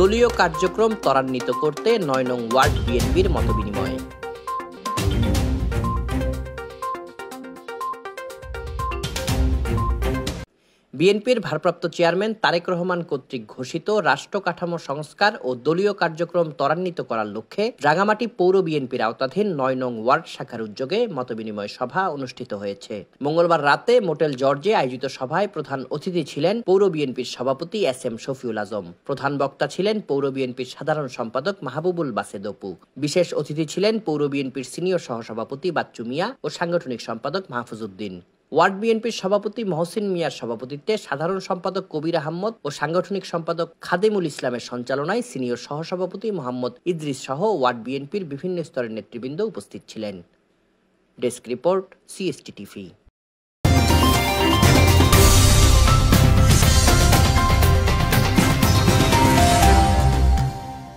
দলীয় কার্যক্রম ত্বরান্বিত করতে ৯ নং ওয়ার্ড বিএনপির মতবিনিময়। বিএনপির ভারপ্রাপ্ত চেয়ারম্যান তারেক রহমান কর্তৃক ঘোষিত রাষ্ট্র কাঠামো সংস্কার ও দলীয় কার্যক্রম ত্বরান্বিত করার লক্ষ্যে রাঙামাটি পৌর বিএনপির আওতাধীন ৯ নং ওয়ার্ড শাখার উদ্যোগে মতবিনিময় সভা অনুষ্ঠিত হয়েছে। মঙ্গলবার রাতে মোটেল জর্জে আয়োজিত সভায় প্রধান অতিথি ছিলেন পৌর বিএনপির সভাপতি এস.এম. শফিউল আজম। প্রধান বক্তা ছিলেন পৌর বিএনপির সাধারণ সম্পাদক মাহবুবুল বাসেদ অপু। বিশেষ অতিথি ছিলেন পৌর বিএনপির সিনিয়র সহসভাপতি বাচ্চু মিয়া ও সাংগঠনিক সম্পাদক মাহফুজ উদ্দিন। ওয়ার্ড বিএনপির সভাপতি মহসিন মিয়ার সভাপতিত্বে সাধারণ সম্পাদক কবির আহমদ ও সাংগঠনিক সম্পাদক খাদেমুল ইসলামের সঞ্চালনায় সিনিয়র সহসভাপতি মোহাম্মদ ইদ্রিস সহ ওয়ার্ড বিএনপির বিভিন্ন স্তরের নেতৃবৃন্দ উপস্থিত ছিলেন। Desk report, CST TV।